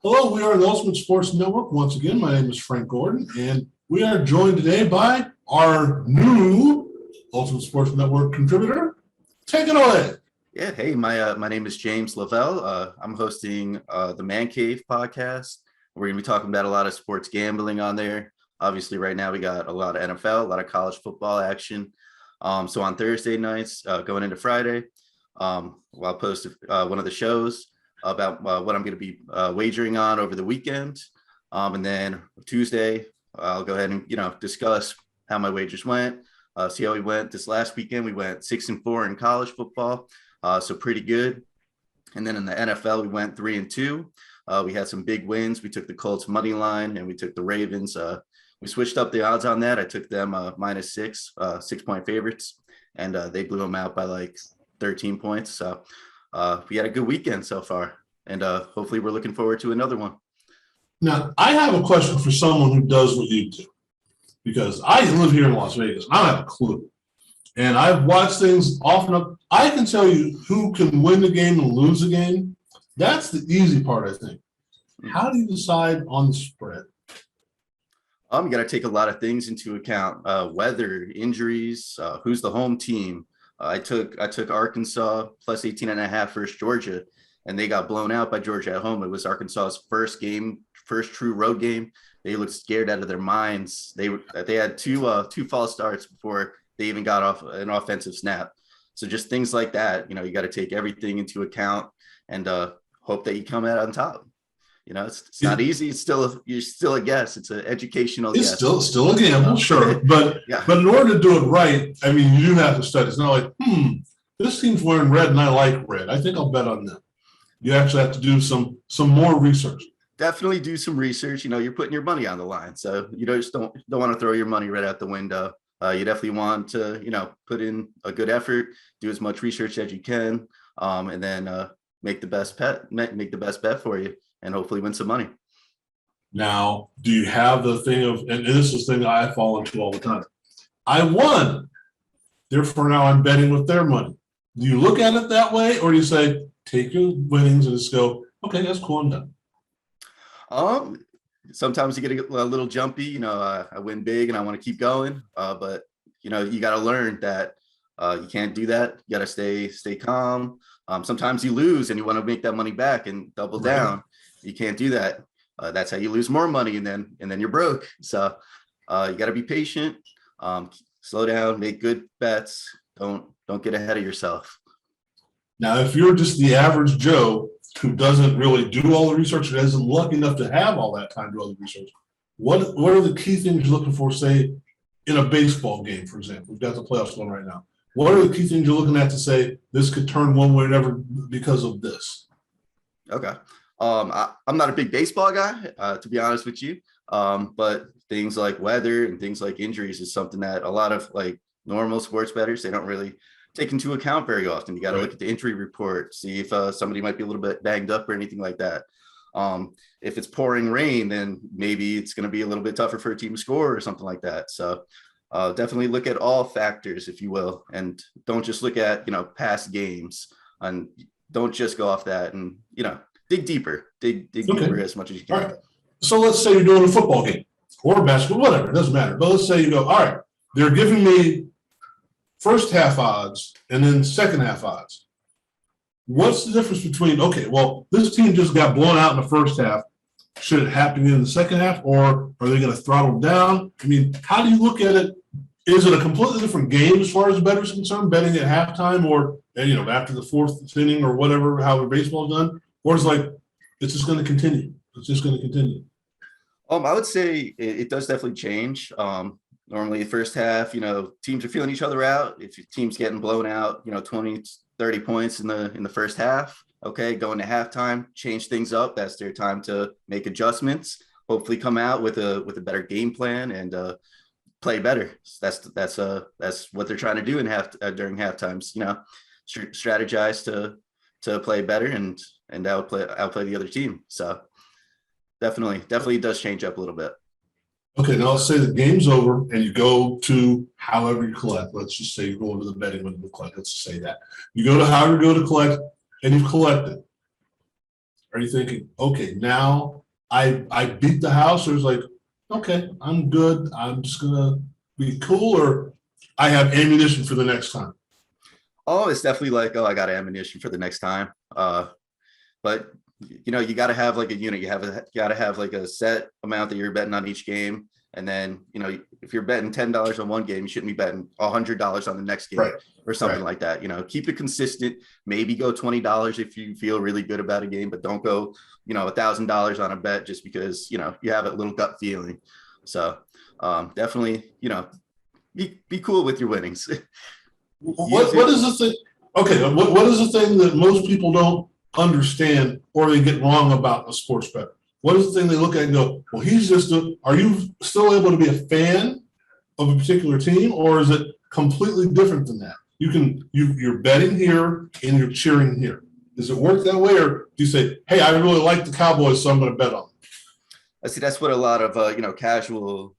Hello, we are the Ultimate Sports Network. Once again, my name is Frank Gordon, and we are joined today by our new Ultimate Sports Network contributor. Take it away. Yeah, hey, my name is James Lavelle. I'm hosting the Man Cave podcast. We're going to be talking about a lot of sports gambling on there. Obviously, right now we got a lot of NFL, a lot of college football action. So on Thursday nights, going into Friday, I'll post one of the shows about what I'm going to be wagering on over the weekend. And then Tuesday, I'll go ahead and discuss how my wagers went. See how we went this last weekend. We went 6-4 in college football, so pretty good. And then in the NFL, we went 3-2. We had some big wins. We took the Colts money line, and we took the Ravens. We switched up the odds on that. I took them -6, 6-point favorites, and they blew them out by like 13 points. So we had a good weekend so far, and hopefully we're looking forward to another one. Now, I have a question for someone who does what you do, because I live here in Las Vegas. I don't have a clue. And I've watched things often up. I can tell you who can win the game and lose the game. That's the easy part, I think. How do you decide on the spread? You got to take a lot of things into account: weather, injuries, who's the home team. I took Arkansas plus 18.5 versus Georgia, and they got blown out by Georgia at home. It was Arkansas's first true road game. They looked scared out of their minds. They had two false starts before they even got off an offensive snap. So just things like that, you got to take everything into account and hope that you come out on top. It's not easy. You're still a guess. It's an educational guess. It's still a gamble, sure. But yeah. But in order to do it right, I mean, you do have to study. It's not like, this team's wearing red and I like red. I think I'll bet on them. You actually have to do some more research. Definitely do some research. You're putting your money on the line, so you just don't want to throw your money right out the window. You definitely want to put in a good effort, do as much research as you can, and then make the best bet for you, and hopefully win some money. Now, do you have the thing of, and this is the thing I fall into all the time, I won, therefore now I'm betting with their money. Do you look at it that way, or do you say, take your winnings and just go, okay, that's cool, I'm done? Sometimes you get a little jumpy, I win big and I want to keep going. But you got to learn that you can't do that. You got to stay calm. Sometimes you lose and you want to make that money back and double down. You can't do that. That's how you lose more money, and then you're broke. So you got to be patient, slow down, make good bets. Don't get ahead of yourself. Now, if you're just the average Joe who doesn't really do all the research, who isn't lucky enough to have all that time to do all the research, what are the key things you're looking for, say, in a baseball game, for example? We've got the playoffs going right now. What are the key things you're looking at to say this could turn one way or another because of this? Okay. I'm not a big baseball guy, to be honest with you. But things like weather and things like injuries is something that a lot of like normal sports bettors, they don't really take into account very often. You got to look at the injury report, see if somebody might be a little bit banged up or anything like that. If it's pouring rain, then maybe it's going to be a little bit tougher for a team to score or something like that. So definitely look at all factors, if you will, and don't just look at, past games, and don't just go off that, and, dig deeper, dig deeper as much as you can. All right. So let's say you're doing a football game or basketball, whatever, it doesn't matter. But let's say you go, all right, they're giving me first half odds and then second half odds. What's the difference between, okay, well, this team just got blown out in the first half. Should it happen in the second half, or are they going to throttle down? I mean, how do you look at it? Is it a completely different game as far as bettors concerned, betting at halftime or, after the fourth inning or whatever, however baseball's done? Or is it's just going to continue? It's just going to continue. I would say it does definitely change. Normally the first half, teams are feeling each other out. If your team's getting blown out, 20, 30 points in the first half, okay, going to halftime, change things up. That's their time to make adjustments, hopefully come out with a better game plan and play better. That's what they're trying to do during halftimes, strategize to play better and outplay the other team. So definitely does change up a little bit. Okay, now let's say the game's over and you go to however you collect. Let's just say you're going to the betting when you collect. Let's just say that. You go to however you go to collect and you've collected. Are you thinking, okay, now I beat the house, or is like, okay, I'm good. I'm just gonna be cool, or I have ammunition for the next time. Oh, it's definitely like, oh, I got ammunition for the next time. But you got to have like a unit. You got to have like a set amount that you're betting on each game. And then, if you're betting $10 on one game, you shouldn't be betting $100 on the next game Right. or something Right. like that. Keep it consistent. Maybe go $20 if you feel really good about a game, but don't go, $1,000 on a bet just because, you have a little gut feeling. So definitely, be cool with your winnings. What is the thing? Okay, what is the thing that most people don't understand or they get wrong about a sports bet? What is the thing they look at and go, well, are you still able to be a fan of a particular team, or is it completely different than that? You're betting here and you're cheering here. Does it work that way, or do you say, hey, I really like the Cowboys, so I'm going to bet on them? I see that's what a lot of casual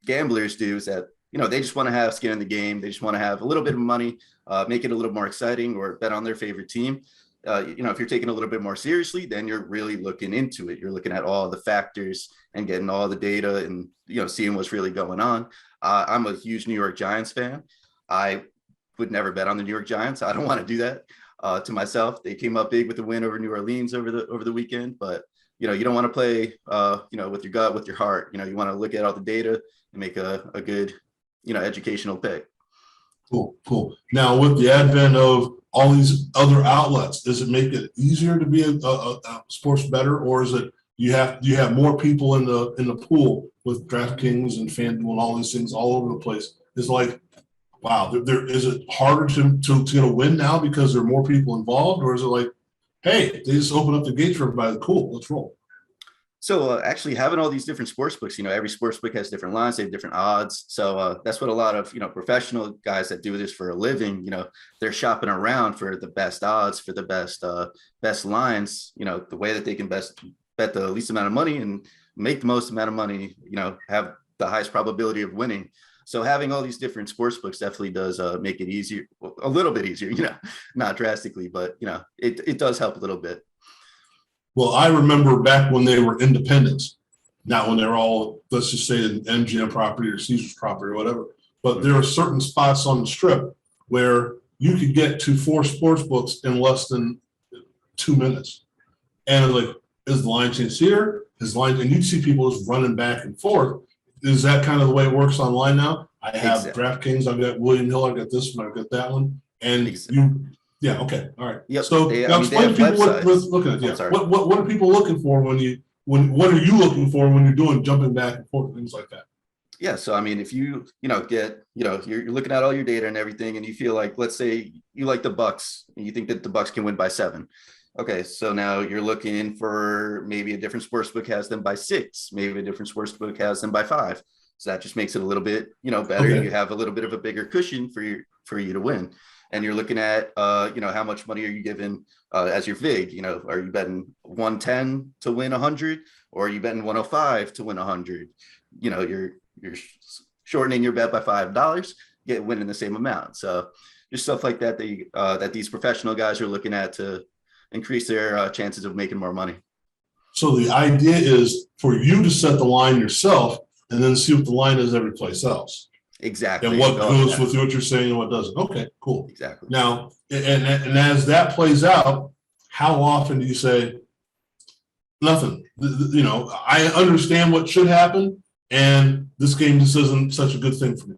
gamblers do, is that they just want to have skin in the game. They just want to have a little bit of money, make it a little more exciting, or bet on their favorite team. If you're taking a little bit more seriously, then you're really looking into it. You're looking at all the factors and getting all the data and seeing what's really going on. I'm a huge New York Giants fan. I would never bet on the New York Giants. I don't want to do that to myself. They came up big with the win over New Orleans over the weekend, but you don't want to play with your gut, with your heart. You want to look at all the data and make a good educational pick. Cool. Now, with the advent of all these other outlets, does it make it easier to be a sports bettor, or is it you have more people in the pool with DraftKings and FanDuel and all these things all over the place? It's like, wow, is it harder to get a win now because there are more people involved, or is it like, hey, they just open up the gates for everybody? Cool, let's roll. So actually having all these different sports books, every sports book has different lines, they have different odds. So that's what a lot of, professional guys that do this for a living, they're shopping around for the best odds, for the best lines, the way that they can best bet the least amount of money and make the most amount of money, have the highest probability of winning. So having all these different sports books definitely does make it easier, a little bit easier, not drastically, but, it does help a little bit. Well, I remember back when they were independents, not when they were all, let's just say, an MGM property or Caesar's property or whatever. But there are certain spots on the strip where you could get to 4 sports books in less than 2 minutes. And like, is the line changed here? And you'd see people just running back and forth. Is that kind of the way it works online now? I have DraftKings, I've got William Hill, I've got this one, I've got that one. And yeah, okay, all right. Yep. So now explain to people what we're looking at. Yeah. What are people looking for what are you looking for when you're doing jumping back and forth, things like that? Yeah. So, I mean, if you, get, you're looking at all your data and everything, and you feel like, let's say you like the Bucks and you think that the Bucks can win by 7. Okay. So now you're looking for maybe a different sportsbook has them by 6, maybe a different sportsbook has them by 5. So that just makes it a little bit, better. Okay. You have a little bit of a bigger cushion for you to win. And you're looking at, how much money are you giving as your VIG? Are you betting 110 to win 100, or are you betting 105 to win 100? You're shortening your bet by $5, winning the same amount. So just stuff like that that these professional guys are looking at to increase their chances of making more money. So the idea is for you to set the line yourself and then see what the line is every place else. Exactly. And what goes with what you're saying and what doesn't. Okay, cool. Exactly. Now, and as that plays out, how often do you say nothing? I understand what should happen, and this game just isn't such a good thing for me.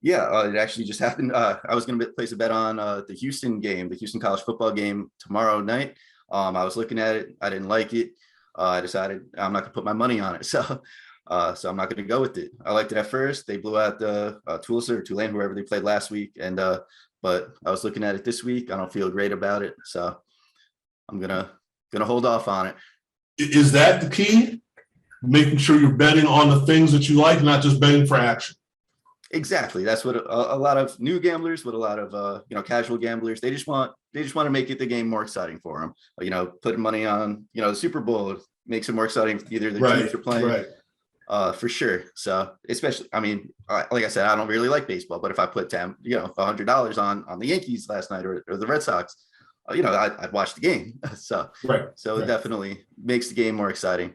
Yeah, it actually just happened. I was going to place a bet on the Houston game, the Houston college football game tomorrow night. I was looking at it. I didn't like it. I decided I'm not going to put my money on it. So I'm not going to go with it. I liked it at first. They blew out the Tulsa or Tulane, whoever they played last week. And but I was looking at it this week. I don't feel great about it. So I'm gonna hold off on it. Is that the key? Making sure you're betting on the things that you like, not just betting for action. Exactly. That's what a lot of new gamblers, what a lot of casual gamblers, they just want to make it the game more exciting for them. Putting money on the Super Bowl makes it more exciting for either the teams are playing. Right. For sure. So especially, I mean, like I said, I don't really like baseball, but if I put $100 on the Yankees last night or the Red Sox, I'd watch the game. So Right. it definitely makes the game more exciting.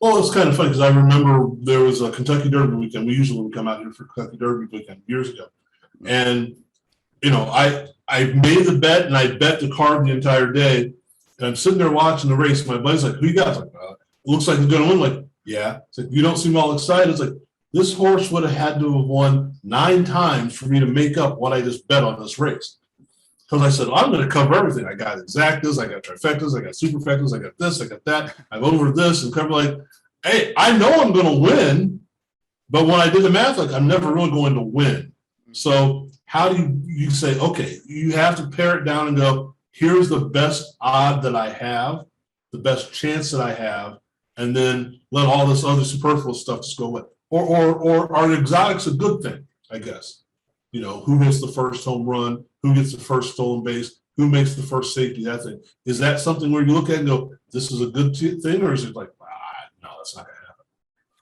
Well, it's kind of funny because I remember there was a Kentucky Derby weekend. We usually would come out here for Kentucky Derby weekend years ago. And, I made the bet and I bet the card the entire day. And I'm sitting there watching the race. My buddy's like, who you got? It's like, looks like he's going to win. Like, yeah. It's like, you don't seem all excited. It's like, this horse would have had to have won 9 times for me to make up what I just bet on this race. Because I said, I'm going to cover everything. I got exactas, I got trifectas, I got superfectas, I got this, I got that. I've over this and cover like, hey, I know I'm going to win. But when I did the math, like, I'm never really going to win. So how do you say, okay, you have to pare it down and go, here's the best odd that I have, the best chance that I have, and then let all this other superfluous stuff just go away. Or are exotics a good thing, I guess? Who hits the first home run, who gets the first stolen base, who makes the first safety, that thing. Is that something where you look at it and go, this is a good thing, or is it like, no, that's not going to happen?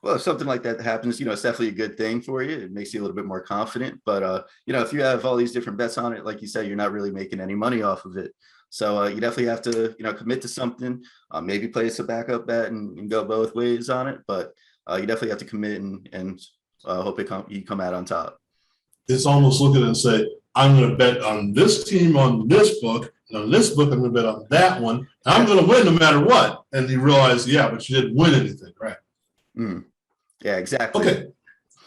Well, if something like that happens, it's definitely a good thing for you. It makes you a little bit more confident. But, if you have all these different bets on it, like you said, you're not really making any money off of it. So you definitely have to, commit to something, maybe place a backup bet and go both ways on it. But you definitely have to commit and hope you come out on top. It's almost look at it and say, I'm going to bet on this team on this book, and on this book, I'm going to bet on that one. And I'm going to win no matter what. And you realize, yeah, but you didn't win anything, right? Yeah, exactly. Okay.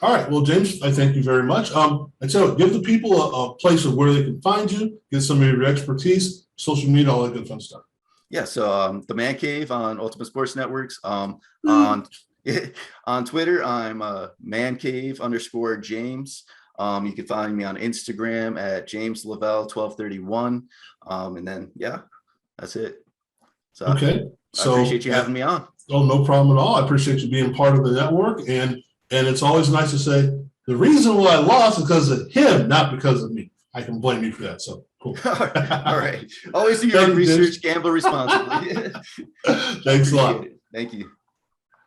All right. Well, James, I thank you very much. And so give the people a place of where they can find you, get some of your expertise, social media, all that good fun stuff. Yeah. So the Man Cave on Ultimate Sports Networks. On Twitter, I'm mancave_James. You can find me on Instagram at James Lavelle1231. And then, yeah, that's it. So, okay. So I appreciate you having me on. Oh, no problem at all. I appreciate you being part of the network. And it's always nice to say the reason why I lost is because of him, not because of me. I can blame you for that. So cool. All right. Always do your own research, gamble responsibly. Thanks a lot. Thank you.